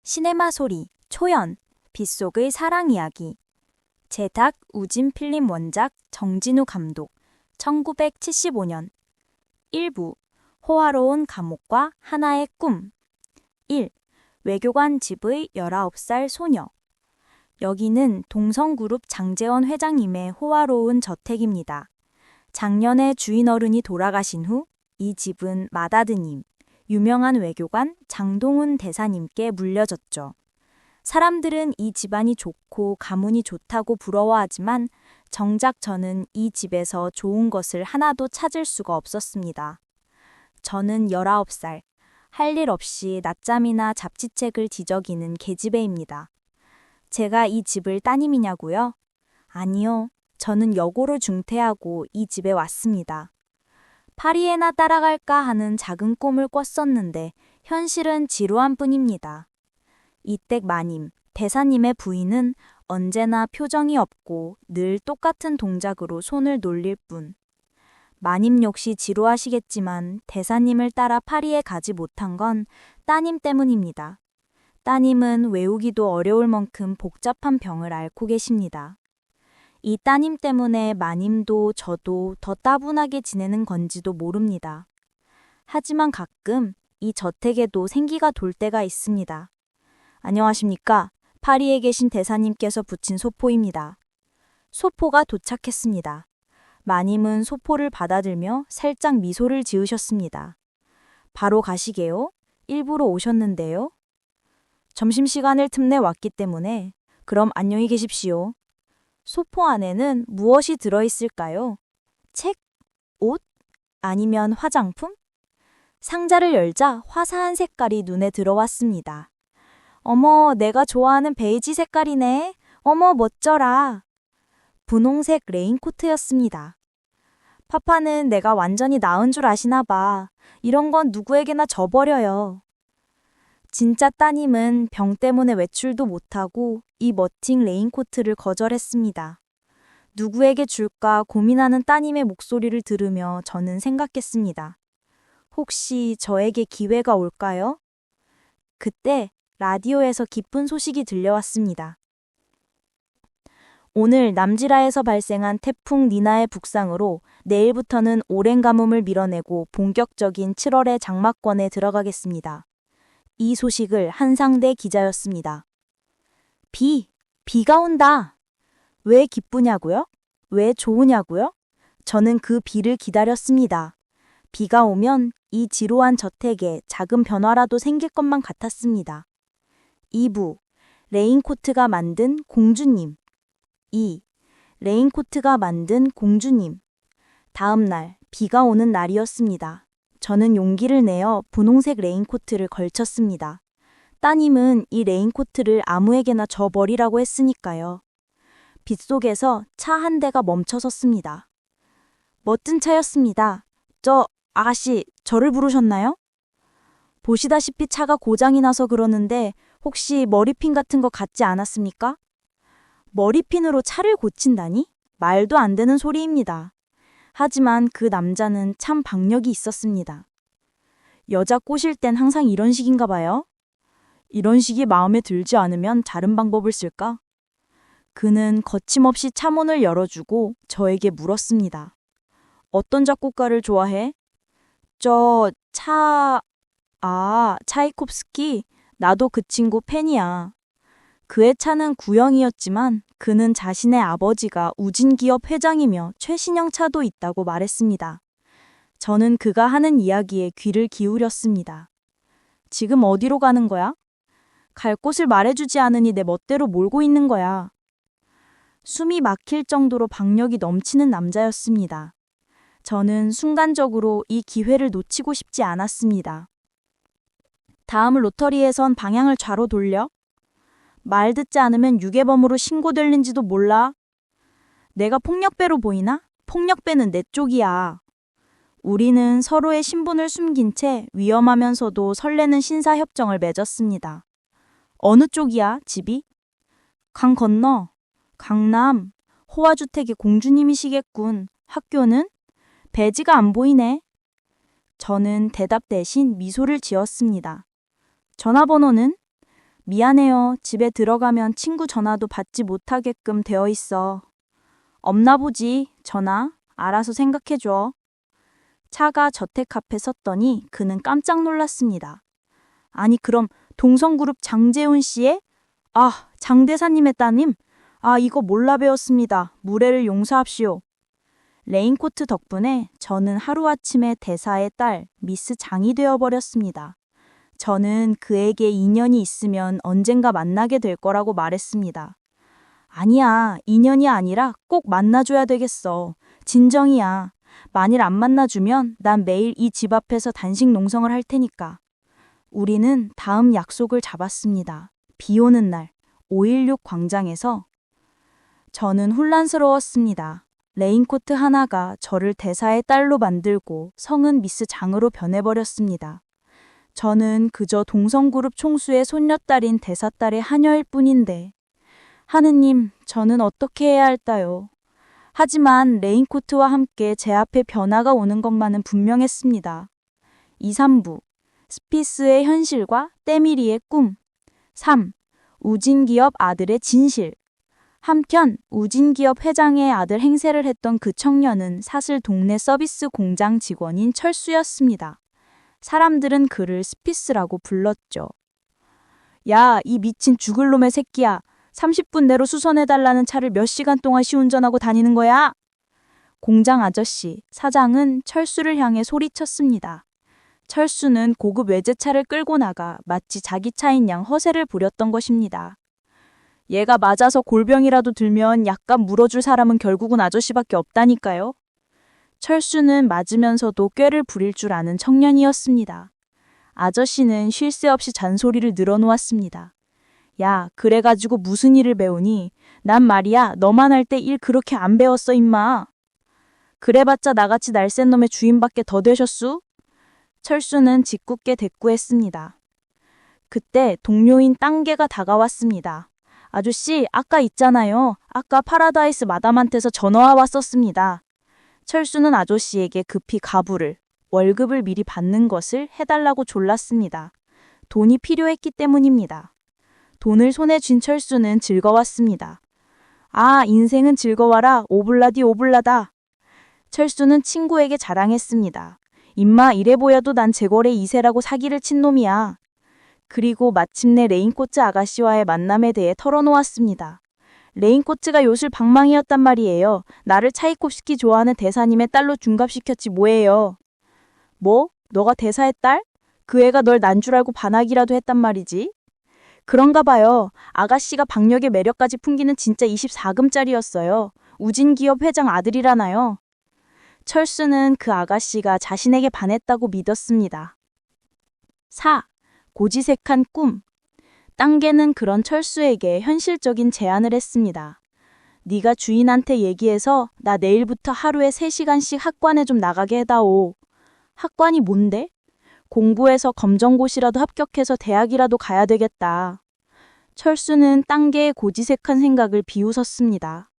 시네마 소리, 초연, 빗속의 사랑 이야기. 제작 우진 필름 원작 정진우 감독 1975년 1부 호화로운 감옥과 하나의 꿈 1. 외교관 집의 19살 소녀. 여기는 동성그룹 장재원 회장님의 호화로운 저택입니다. 작년에 주인 어른이 돌아가신 후 이 집은 맏아드님, 유명한 외교관 장동훈 대사님께 물려졌죠. 사람들은 이 집안이 좋고 가문이 좋다고 부러워하지만 정작 저는 이 집에서 좋은 것을 하나도 찾을 수가 없었습니다. 저는 19살, 할 일 없이 낮잠이나 잡지책을 뒤적이는 계집애입니다. 제가 이 집을 따님이냐고요? 아니요, 저는 여고를 중퇴하고 이 집에 왔습니다. 파리에나 따라갈까 하는 작은 꿈을 꿨었는데 현실은 지루한 뿐입니다. 이댁 마님, 대사님의 부인은 언제나 표정이 없고 늘 똑같은 동작으로 손을 놀릴 뿐. 마님 역시 지루하시겠지만 대사님을 따라 파리에 가지 못한 건 따님 때문입니다. 따님은 외우기도 어려울 만큼 복잡한 병을 앓고 계십니다. 이 따님 때문에 마님도 저도 더 따분하게 지내는 건지도 모릅니다. 하지만 가끔 이 저택에도 생기가 돌 때가 있습니다. 안녕하십니까? 파리에 계신 대사님께서 붙인 소포입니다. 소포가 도착했습니다. 마님은 소포를 받아들며 살짝 미소를 지으셨습니다. 바로 가시게요? 일부러 오셨는데요? 점심시간을 틈내 왔기 때문에 그럼 안녕히 계십시오. 소포 안에는 무엇이 들어있을까요? 책? 옷? 아니면 화장품? 상자를 열자 화사한 색깔이 눈에 들어왔습니다. 어머, 내가 좋아하는 베이지 색깔이네. 어머, 멋져라. 분홍색 레인코트였습니다. 파파는 내가 완전히 나은 줄 아시나 봐. 이런 건 누구에게나 줘버려요. 진짜 따님은 병 때문에 외출도 못하고 이 멋진 레인코트를 거절했습니다. 누구에게 줄까 고민하는 따님의 목소리를 들으며 저는 생각했습니다. 혹시 저에게 기회가 올까요? 그때 라디오에서 기쁜 소식이 들려왔습니다. 오늘 남지라에서 발생한 태풍 니나의 북상으로 내일부터는 오랜 가뭄을 밀어내고 본격적인 7월의 장마권에 들어가겠습니다. 이 소식을 한상대 기자였습니다. 비가 온다. 왜 기쁘냐고요? 왜 좋으냐고요? 저는 그 비를 기다렸습니다. 비가 오면 이 지루한 저택에 작은 변화라도 생길 것만 같았습니다. 2부, 레인코트가 만든 공주님. 2. 레인코트가 만든 공주님. 다음 날, 비가 오는 날이었습니다. 저는 용기를 내어 분홍색 레인코트를 걸쳤습니다. 따님은 이 레인코트를 아무에게나 줘버리라고 했으니까요. 빗속에서 차 한 대가 멈춰섰습니다. 멋진 차였습니다. 아가씨, 저를 부르셨나요? 보시다시피 차가 고장이 나서 그러는데 혹시 머리핀 같은 거 같지 않았습니까? 머리핀으로 차를 고친다니? 말도 안 되는 소리입니다. 하지만 그 남자는 참 박력이 있었습니다. 여자 꼬실 땐 항상 이런 식인가 봐요. 이런 식이 마음에 들지 않으면 다른 방법을 쓸까? 그는 거침없이 차문을 열어주고 저에게 물었습니다. 어떤 작곡가를 좋아해? 차이콥스키. 나도 그 친구 팬이야. 그의 차는 구형이었지만 그는 자신의 아버지가 우진기업 회장이며 최신형 차도 있다고 말했습니다. 저는 그가 하는 이야기에 귀를 기울였습니다. 지금 어디로 가는 거야? 갈 곳을 말해주지 않으니 내 멋대로 몰고 있는 거야. 숨이 막힐 정도로 박력이 넘치는 남자였습니다. 저는 순간적으로 이 기회를 놓치고 싶지 않았습니다. 다음 로터리에선 방향을 좌로 돌려? 말 듣지 않으면 유괴범으로 신고될는지도 몰라. 내가 폭력배로 보이나? 폭력배는 내 쪽이야. 우리는 서로의 신분을 숨긴 채 위험하면서도 설레는 신사협정을 맺었습니다. 어느 쪽이야, 집이? 강 건너. 강남. 호화주택의 공주님이시겠군. 학교는? 배지가 안 보이네. 저는 대답 대신 미소를 지었습니다. 전화번호는? 미안해요. 집에 들어가면 친구 전화도 받지 못하게끔 되어 있어. 없나 보지. 전화. 알아서 생각해줘. 차가 저택 앞에 섰더니 그는 깜짝 놀랐습니다. 아니 그럼 동성그룹 장재훈 씨의? 아, 장 대사님의 따님? 아, 이거 몰라 배웠습니다. 무례를 용서합시오. 레인코트 덕분에 저는 하루아침에 대사의 딸 미스 장이 되어버렸습니다. 저는 그에게 인연이 있으면 언젠가 만나게 될 거라고 말했습니다. 아니야, 인연이 아니라 꼭 만나줘야 되겠어. 진정이야. 만일 안 만나주면 난 매일 이 집 앞에서 단식 농성을 할 테니까. 우리는 다음 약속을 잡았습니다. 비 오는 날, 516 광장에서. 저는 혼란스러웠습니다. 레인코트 하나가 저를 대사의 딸로 만들고 성은 미스 장으로 변해버렸습니다. 저는 그저 동성그룹 총수의 손녀딸인 대사딸의 하녀일 뿐인데. 하느님, 저는 어떻게 해야 할까요? 하지만 레인코트와 함께 제 앞에 변화가 오는 것만은 분명했습니다. 2, 3부 스피스의 현실과 때밀이의 꿈. 3. 우진기업 아들의 진실. 한편 우진기업 회장의 아들 행세를 했던 그 청년은 사실 동네 서비스 공장 직원인 철수였습니다. 사람들은 그를 스피스라고 불렀죠. 야, 이 미친 죽을 놈의 새끼야. 30분 내로 수선해달라는 차를 몇 시간 동안 시운전하고 다니는 거야? 공장 아저씨, 사장은 철수를 향해 소리쳤습니다. 철수는 고급 외제차를 끌고 나가 마치 자기 차인 양 허세를 부렸던 것입니다. 얘가 맞아서 골병이라도 들면 약간 물어줄 사람은 결국은 아저씨밖에 없다니까요. 철수는 맞으면서도 꾀를 부릴 줄 아는 청년이었습니다. 아저씨는 쉴 새 없이 잔소리를 늘어놓았습니다. 야, 그래가지고 무슨 일을 배우니? 난 말이야, 너만 할 때 일 그렇게 안 배웠어, 임마. 그래봤자 나같이 날쌘 놈의 주인밖에 더 되셨수? 철수는 짓궂게 대꾸했습니다. 그때 동료인 땅개가 다가왔습니다. 아저씨, 아까 있잖아요. 아까 파라다이스 마담한테서 전화가 왔었습니다. 철수는 아저씨에게 급히 가부를, 월급을 미리 받는 것을 해달라고 졸랐습니다. 돈이 필요했기 때문입니다. 돈을 손에 쥔 철수는 즐거웠습니다. 아, 인생은 즐거워라. 오블라디 오블라다. 철수는 친구에게 자랑했습니다. 임마, 이래 보여도 난 재벌의 2세라고 사기를 친 놈이야. 그리고 마침내 레인코트 아가씨와의 만남에 대해 털어놓았습니다. 레인코트가 요술 방망이였단 말이에요. 나를 차이콥스키 좋아하는 대사님의 딸로 둔갑시켰지 뭐예요. 뭐? 너가 대사의 딸? 그 애가 널 난 줄 알고 반하기라도 했단 말이지? 그런가 봐요. 아가씨가 박력의 매력까지 풍기는 진짜 24금짜리였어요. 우진기업 회장 아들이라나요. 철수는 그 아가씨가 자신에게 반했다고 믿었습니다. 4. 고지색한 꿈. 땅개는 그런 철수에게 현실적인 제안을 했습니다. 네가 주인한테 얘기해서 나 내일부터 하루에 3시간씩 학관에 좀 나가게 해다오. 학관이 뭔데? 공부해서 검정고시라도 합격해서 대학이라도 가야 되겠다. 철수는 땅개의 고지색한 생각을 비웃었습니다.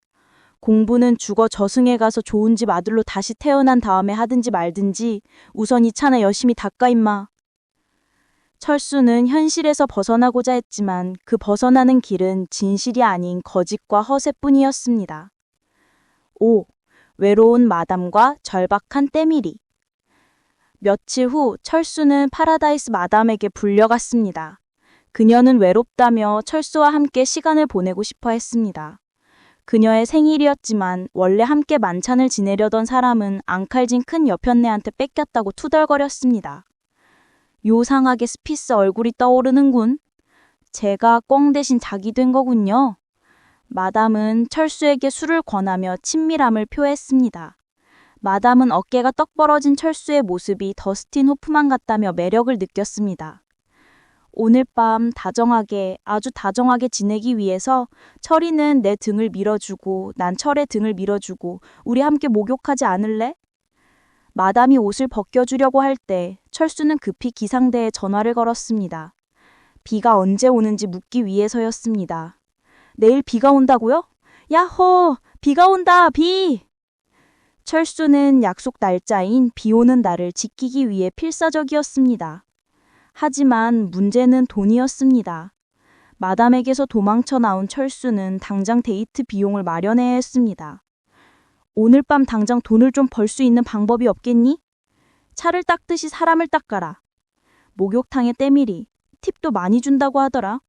공부는 죽어 저승에 가서 좋은 집 아들로 다시 태어난 다음에 하든지 말든지 우선 이 차나 열심히 닦아 임마. 철수는 현실에서 벗어나고자 했지만 그 벗어나는 길은 진실이 아닌 거짓과 허세뿐이었습니다. 5. 외로운 마담과 절박한 때밀이. 며칠 후 철수는 파라다이스 마담에게 불려갔습니다. 그녀는 외롭다며 철수와 함께 시간을 보내고 싶어 했습니다. 그녀의 생일이었지만 원래 함께 만찬을 지내려던 사람은 앙칼진 큰 여편네한테 뺏겼다고 투덜거렸습니다. 요상하게 스피스 얼굴이 떠오르는군. 제가 꽁 대신 닭이 된 거군요. 마담은 철수에게 술을 권하며 친밀함을 표했습니다. 마담은 어깨가 떡 벌어진 철수의 모습이 더스틴 호프만 같다며 매력을 느꼈습니다. 오늘 밤 다정하게, 아주 다정하게 지내기 위해서 철이는 내 등을 밀어주고 난 철의 등을 밀어주고 우리 함께 목욕하지 않을래? 마담이 옷을 벗겨주려고 할 때 철수는 급히 기상대에 전화를 걸었습니다. 비가 언제 오는지 묻기 위해서였습니다. 내일 비가 온다고요? 야호! 비가 온다! 비! 철수는 약속 날짜인 비 오는 날을 지키기 위해 필사적이었습니다. 하지만 문제는 돈이었습니다. 마담에게서 도망쳐 나온 철수는 당장 데이트 비용을 마련해야 했습니다. 오늘 밤 당장 돈을 좀 벌 수 있는 방법이 없겠니? 차를 닦듯이 사람을 닦아라. 목욕탕에 때밀이, 팁도 많이 준다고 하더라.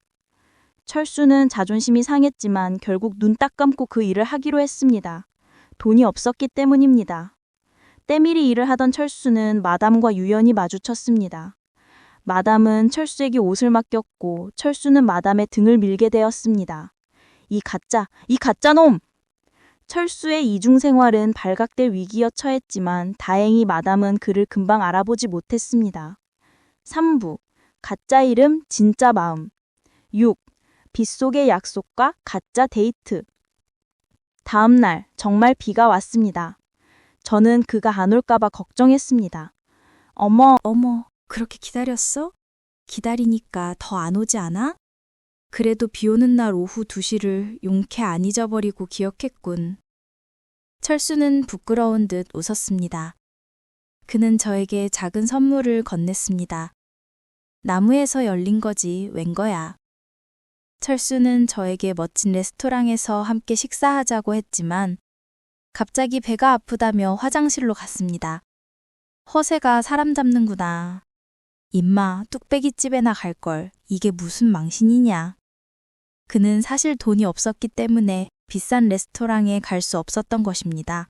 철수는 자존심이 상했지만 결국 눈 딱 감고 그 일을 하기로 했습니다. 돈이 없었기 때문입니다. 때밀이 일을 하던 철수는 마담과 유연히 마주쳤습니다. 마담은 철수에게 옷을 맡겼고 철수는 마담의 등을 밀게 되었습니다. 이 가짜 놈! 철수의 이중 생활은 발각될 위기에 처했지만 다행히 마담은 그를 금방 알아보지 못했습니다. 3부 가짜 이름 진짜 마음 6. 빗속의 약속과 가짜 데이트 다음 날 정말 비가 왔습니다. 저는 그가 안 올까봐 걱정했습니다. 어머, 그렇게 기다렸어? 기다리니까 더 안 오지 않아? 그래도 비 오는 날 오후 2시를 용케 안 잊어버리고 기억했군. 철수는 부끄러운 듯 웃었습니다. 그는 저에게 작은 선물을 건넸습니다. 나무에서 열린 거지 웬 거야. 철수는 저에게 멋진 레스토랑에서 함께 식사하자고 했지만 갑자기 배가 아프다며 화장실로 갔습니다. 허세가 사람 잡는구나. 임마, 뚝배기집에나 갈걸. 이게 무슨 망신이냐. 그는 사실 돈이 없었기 때문에 비싼 레스토랑에 갈 수 없었던 것입니다.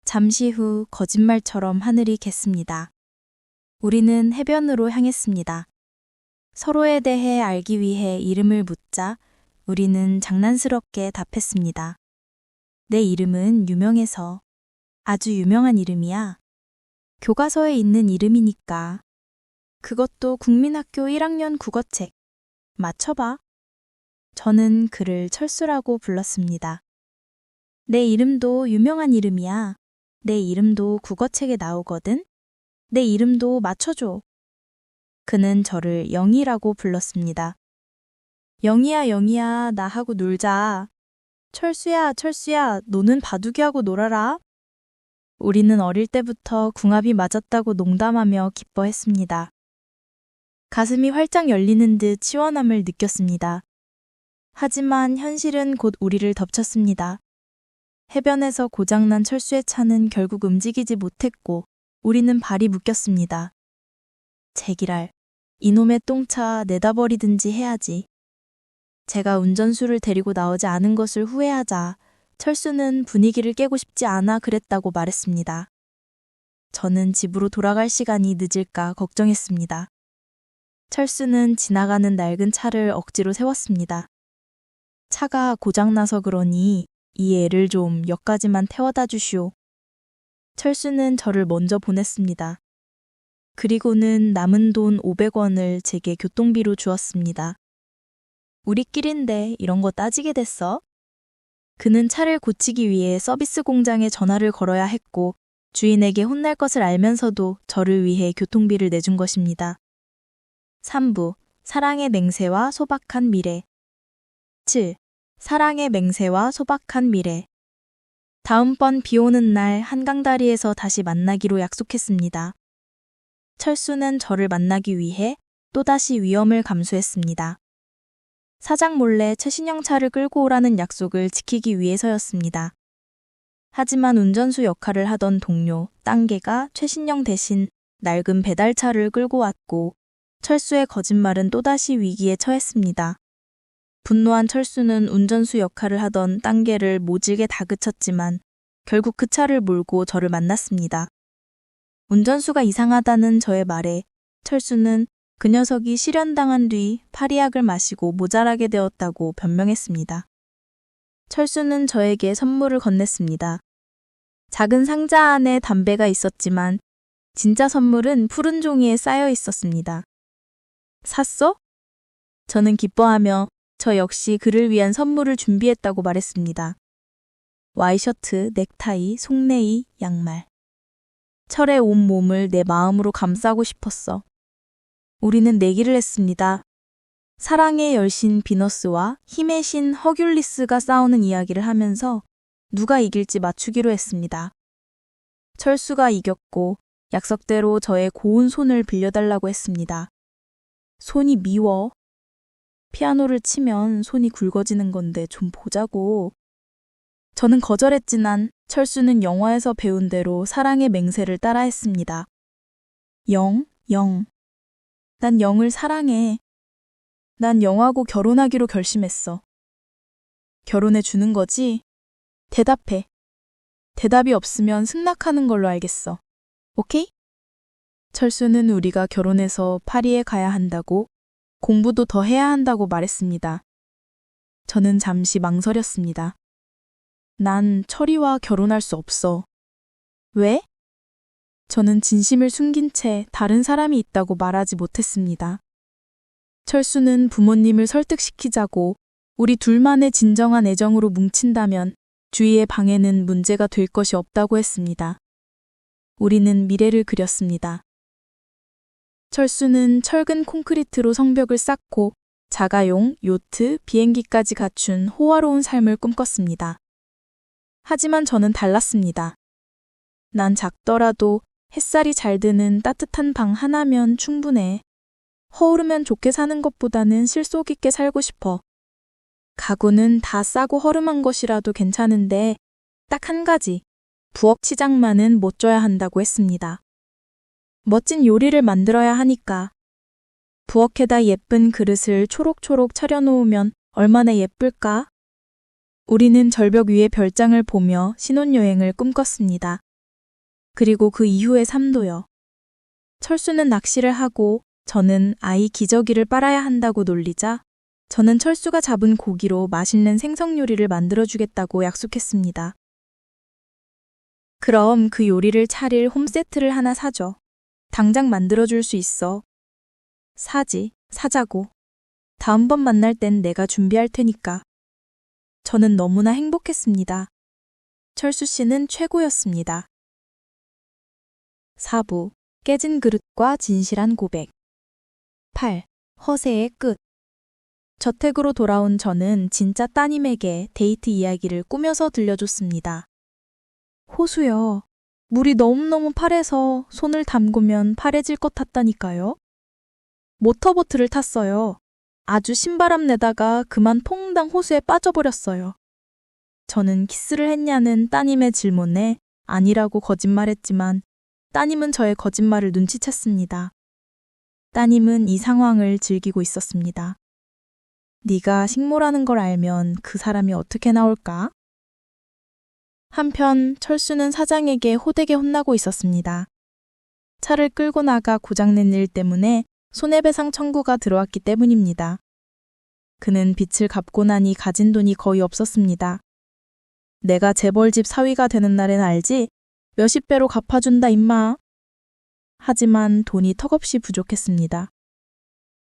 잠시 후 거짓말처럼 하늘이 갰습니다. 우리는 해변으로 향했습니다. 서로에 대해 알기 위해 이름을 묻자 우리는 장난스럽게 답했습니다. 내 이름은 유명해서. 아주 유명한 이름이야. 교과서에 있는 이름이니까. 그것도 국민학교 1학년 국어책. 맞춰봐. 저는 그를 철수라고 불렀습니다. 내 이름도 유명한 이름이야. 내 이름도 국어책에 나오거든. 내 이름도 맞춰줘. 그는 저를 영희라고 불렀습니다. 영희야, 나하고 놀자. 철수야, 너는 바둑이하고 놀아라. 우리는 어릴 때부터 궁합이 맞았다고 농담하며 기뻐했습니다. 가슴이 활짝 열리는 듯 시원함을 느꼈습니다. 하지만 현실은 곧 우리를 덮쳤습니다. 해변에서 고장난 철수의 차는 결국 움직이지 못했고 우리는 발이 묶였습니다. 제기랄, 이놈의 똥차 내다 버리든지 해야지. 제가 운전수를 데리고 나오지 않은 것을 후회하자 철수는 분위기를 깨고 싶지 않아 그랬다고 말했습니다. 저는 집으로 돌아갈 시간이 늦을까 걱정했습니다. 철수는 지나가는 낡은 차를 억지로 세웠습니다. 차가 고장나서 그러니 이 애를 좀 역까지만 태워다 주시오. 철수는 저를 먼저 보냈습니다. 그리고는 남은 돈 500원을 제게 교통비로 주었습니다. 우리끼린데 이런 거 따지게 됐어? 그는 차를 고치기 위해 서비스 공장에 전화를 걸어야 했고 주인에게 혼날 것을 알면서도 저를 위해 교통비를 내준 것입니다. 3부 사랑의 맹세와 소박한 미래 7. 사랑의 맹세와 소박한 미래 다음번 비 오는 날 한강다리에서 다시 만나기로 약속했습니다. 철수는 저를 만나기 위해 또다시 위험을 감수했습니다. 사장 몰래 최신형 차를 끌고 오라는 약속을 지키기 위해서였습니다. 하지만 운전수 역할을 하던 동료 땅개가 최신형 대신 낡은 배달차를 끌고 왔고 철수의 거짓말은 또다시 위기에 처했습니다. 분노한 철수는 운전수 역할을 하던 땅개를 모질게 다그쳤지만 결국 그 차를 몰고 저를 만났습니다. 운전수가 이상하다는 저의 말에 철수는 그 녀석이 실현당한 뒤 파리약을 마시고 모자라게 되었다고 변명했습니다. 철수는 저에게 선물을 건넸습니다. 작은 상자 안에 담배가 있었지만 진짜 선물은 푸른 종이에 쌓여 있었습니다. 샀어? 저는 기뻐하며 저 역시 그를 위한 선물을 준비했다고 말했습니다. 와이셔츠, 넥타이, 속내의, 양말. 철의 온몸을 내 마음으로 감싸고 싶었어. 우리는 내기를 했습니다. 사랑의 여신 비너스와 힘의 신 허뷸리스가 싸우는 이야기를 하면서 누가 이길지 맞추기로 했습니다. 철수가 이겼고 약속대로 저의 고운 손을 빌려달라고 했습니다. 손이 미워. 피아노를 치면 손이 굵어지는 건데 좀 보자고. 저는 거절했지만 철수는 영화에서 배운 대로 사랑의 맹세를 따라했습니다. 영. 난 영을 사랑해. 난 영하고 결혼하기로 결심했어. 결혼해 주는 거지? 대답해. 대답이 없으면 승낙하는 걸로 알겠어. 오케이? 철수는 우리가 결혼해서 파리에 가야 한다고, 공부도 더 해야 한다고 말했습니다. 저는 잠시 망설였습니다. 난 철이와 결혼할 수 없어. 왜? 저는 진심을 숨긴 채 다른 사람이 있다고 말하지 못했습니다. 철수는 부모님을 설득시키자고 우리 둘만의 진정한 애정으로 뭉친다면 주위의 방해는 문제가 될 것이 없다고 했습니다. 우리는 미래를 그렸습니다. 철수는 철근 콘크리트로 성벽을 쌓고 자가용, 요트, 비행기까지 갖춘 호화로운 삶을 꿈꿨습니다. 하지만 저는 달랐습니다. 난 작더라도 햇살이 잘 드는 따뜻한 방 하나면 충분해. 허우르면 좋게 사는 것보다는 실속 있게 살고 싶어. 가구는 다 싸고 허름한 것이라도 괜찮은데 딱 한 가지, 부엌 치장만은 못 줘야 한다고 했습니다. 멋진 요리를 만들어야 하니까. 부엌에다 예쁜 그릇을 초록초록 차려놓으면 얼마나 예쁠까? 우리는 절벽 위의 별장을 보며 신혼여행을 꿈꿨습니다. 그리고 그 이후의 삶도요. 철수는 낚시를 하고 저는 아이 기저귀를 빨아야 한다고 놀리자 저는 철수가 잡은 고기로 맛있는 생선 요리를 만들어주겠다고 약속했습니다. 그럼 그 요리를 차릴 홈세트를 하나 사줘. 당장 만들어줄 수 있어. 사자고. 다음번 만날 땐 내가 준비할 테니까. 저는 너무나 행복했습니다. 철수 씨는 최고였습니다. 4부 깨진 그릇과 진실한 고백. 8. 허세의 끝. 저택으로 돌아온 저는 진짜 따님에게 데이트 이야기를 꾸며서 들려줬습니다. 호수요. 물이 너무너무 파래서 손을 담그면 파래질 것 같다니까요. 모터보트를 탔어요. 아주 신바람 내다가 그만 퐁당 호수에 빠져버렸어요. 저는 키스를 했냐는 따님의 질문에 아니라고 거짓말했지만 따님은 저의 거짓말을 눈치챘습니다. 따님은 이 상황을 즐기고 있었습니다. 네가 식모라는 걸 알면 그 사람이 어떻게 나올까? 한편 철수는 사장에게 호되게 혼나고 있었습니다. 차를 끌고 나가 고장낸 일 때문에 손해배상 청구가 들어왔기 때문입니다. 그는 빚을 갚고 나니 가진 돈이 거의 없었습니다. 내가 재벌집 사위가 되는 날엔 알지? 몇십 배로 갚아준다 임마. 하지만 돈이 턱없이 부족했습니다.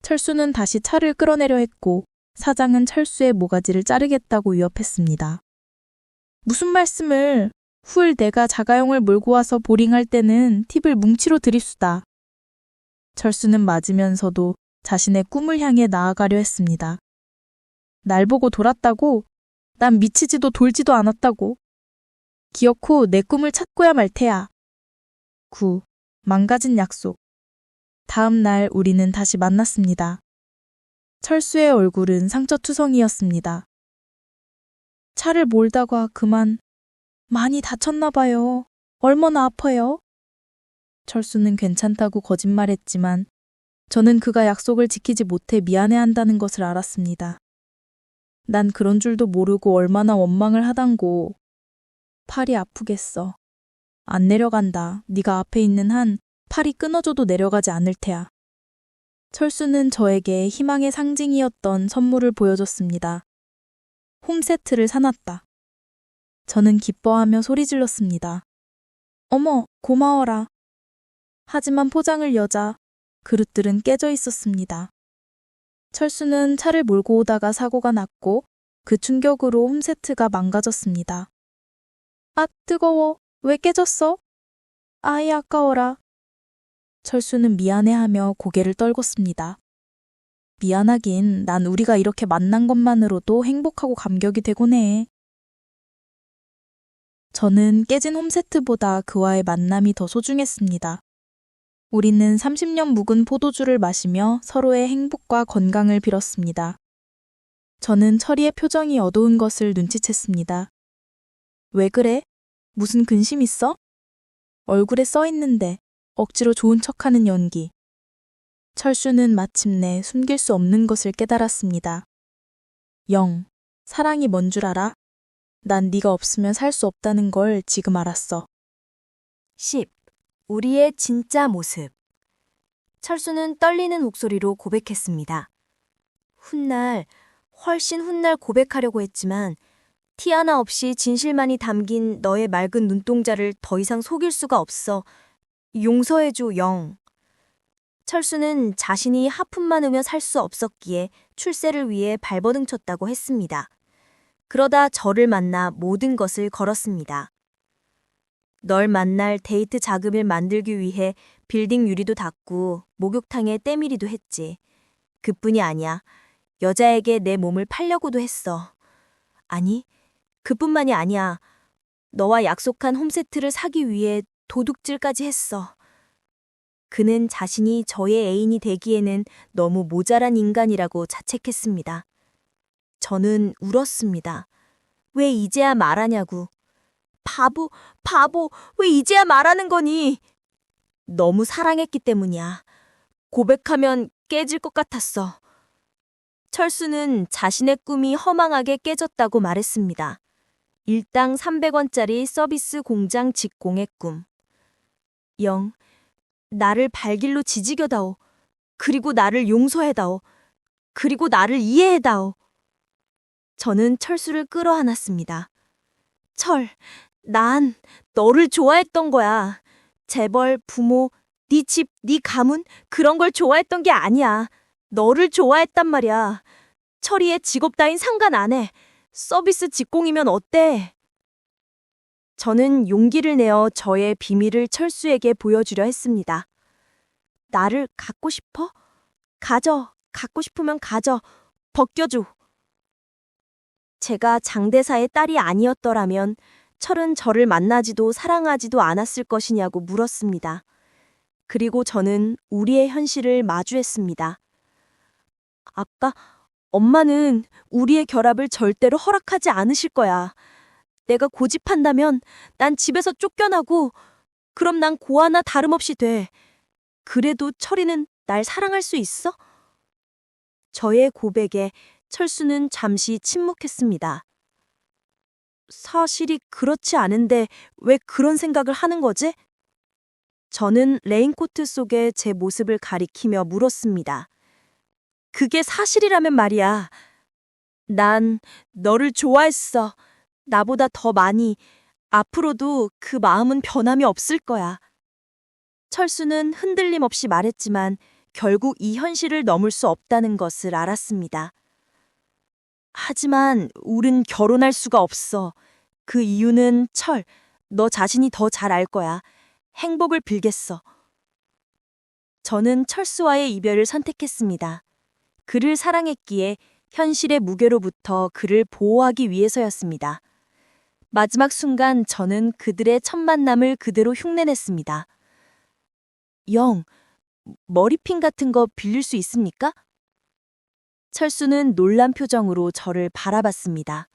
철수는 다시 차를 끌어내려 했고 사장은 철수의 모가지를 자르겠다고 위협했습니다. 무슨 말씀을? 훌 내가 자가용을 몰고 와서 보링할 때는 팁을 뭉치로 드립수다. 철수는 맞으면서도 자신의 꿈을 향해 나아가려 했습니다. 날 보고 돌았다고? 난 미치지도 돌지도 않았다고. 기어코 내 꿈을 찾고야 말 테야. 9. 망가진 약속. 다음 날 우리는 다시 만났습니다. 철수의 얼굴은 상처투성이었습니다. 차를 몰다가 그만. 많이 다쳤나 봐요. 얼마나 아파요? 철수는 괜찮다고 거짓말했지만 저는 그가 약속을 지키지 못해 미안해한다는 것을 알았습니다. 난 그런 줄도 모르고 얼마나 원망을 하단고. 팔이 아프겠어. 안 내려간다. 네가 앞에 있는 한 팔이 끊어져도 내려가지 않을 테야. 철수는 저에게 희망의 상징이었던 선물을 보여줬습니다. 홈세트를 사놨다. 저는 기뻐하며 소리 질렀습니다. 어머, 고마워라. 하지만 포장을 여자 그릇들은 깨져 있었습니다. 철수는 차를 몰고 오다가 사고가 났고 그 충격으로 홈세트가 망가졌습니다. 아, 뜨거워. 왜 깨졌어? 아이, 아까워라. 철수는 미안해하며 고개를 떨궜습니다. 미안하긴 난 우리가 이렇게 만난 것만으로도 행복하고 감격이 되곤 해. 저는 깨진 홈세트보다 그와의 만남이 더 소중했습니다. 우리는 30년 묵은 포도주를 마시며 서로의 행복과 건강을 빌었습니다. 저는 철이의 표정이 어두운 것을 눈치챘습니다. 왜 그래? 무슨 근심 있어? 얼굴에 써 있는데 억지로 좋은 척하는 연기. 철수는 마침내 숨길 수 없는 것을 깨달았습니다. 영, 사랑이 뭔 줄 알아? 난 네가 없으면 살 수 없다는 걸 지금 알았어. 10. 우리의 진짜 모습. 철수는 떨리는 목소리로 고백했습니다. 훨씬 훗날 고백하려고 했지만 티 하나 없이 진실만이 담긴 너의 맑은 눈동자를 더 이상 속일 수가 없어. 용서해줘, 영. 철수는 자신이 하품만 으며 살 수 없었기에 출세를 위해 발버둥 쳤다고 했습니다. 그러다 저를 만나 모든 것을 걸었습니다. 널 만날 데이트 자금을 만들기 위해 빌딩 유리도 닦고 목욕탕에 때밀이도 했지. 그뿐이 아니야. 여자에게 내 몸을 팔려고도 했어. 아니, 그뿐만이 아니야. 너와 약속한 홈세트를 사기 위해 도둑질까지 했어. 그는 자신이 저의 애인이 되기에는 너무 모자란 인간이라고 자책했습니다. 저는 울었습니다. 왜 이제야 말하냐고. 바보, 왜 이제야 말하는 거니? 너무 사랑했기 때문이야. 고백하면 깨질 것 같았어. 철수는 자신의 꿈이 허망하게 깨졌다고 말했습니다. 일당 300원짜리 서비스 공장 직공의 꿈. 영, 나를 발길로 지지겨다오. 그리고 나를 용서해다오. 그리고 나를 이해해다오. 저는 철수를 끌어안았습니다. 난 너를 좋아했던 거야. 재벌, 부모, 네 집, 네 가문 그런 걸 좋아했던 게 아니야. 너를 좋아했단 말이야. 철이의 직업 따윈 상관 안 해. 서비스 직공이면 어때? 저는 용기를 내어 저의 비밀을 철수에게 보여주려 했습니다. 나를 갖고 싶어? 갖고 싶으면 가져. 벗겨줘. 제가 장대사의 딸이 아니었더라면 철은 저를 만나지도 사랑하지도 않았을 것이냐고 물었습니다. 그리고 저는 우리의 현실을 마주했습니다. 아까 엄마는 우리의 결합을 절대로 허락하지 않으실 거야. 내가 고집한다면 난 집에서 쫓겨나고 그럼 난 고아나 다름없이 돼. 그래도 철이는 날 사랑할 수 있어? 저의 고백에 철수는 잠시 침묵했습니다. 사실이 그렇지 않은데 왜 그런 생각을 하는 거지? 저는 레인코트 속에 제 모습을 가리키며 물었습니다. 그게 사실이라면 말이야. 난 너를 좋아했어. 나보다 더 많이. 앞으로도 그 마음은 변함이 없을 거야. 철수는 흔들림 없이 말했지만 결국 이 현실을 넘을 수 없다는 것을 알았습니다. 하지만 우린 결혼할 수가 없어. 그 이유는 너 자신이 더 잘 알 거야. 행복을 빌겠어. 저는 철수와의 이별을 선택했습니다. 그를 사랑했기에 현실의 무게로부터 그를 보호하기 위해서였습니다. 마지막 순간 저는 그들의 첫 만남을 그대로 흉내냈습니다. 영, 머리핀 같은 거 빌릴 수 있습니까? 철수는 놀란 표정으로 저를 바라봤습니다.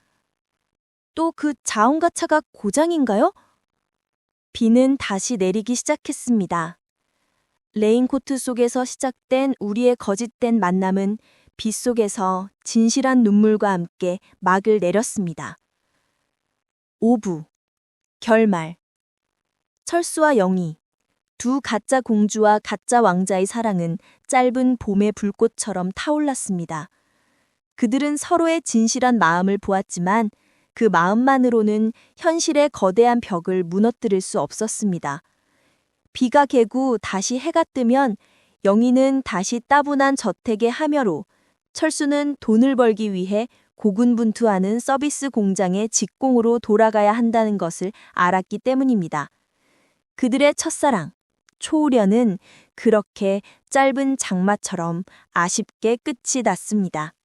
또 그 자원가차가 고장인가요? 비는 다시 내리기 시작했습니다. 레인코트 속에서 시작된 우리의 거짓된 만남은 비 속에서 진실한 눈물과 함께 막을 내렸습니다. 5부 결말. 철수와 영희, 두 가짜 공주와 가짜 왕자의 사랑은 짧은 봄의 불꽃처럼 타올랐습니다. 그들은 서로의 진실한 마음을 보았지만 그 마음만으로는 현실의 거대한 벽을 무너뜨릴 수 없었습니다. 비가 개고 다시 해가 뜨면 영희는 다시 따분한 저택의 하며로, 철수는 돈을 벌기 위해 고군분투하는 서비스 공장의 직공으로 돌아가야 한다는 것을 알았기 때문입니다. 그들의 첫사랑, 초우련은 그렇게 짧은 장마처럼 아쉽게 끝이 났습니다.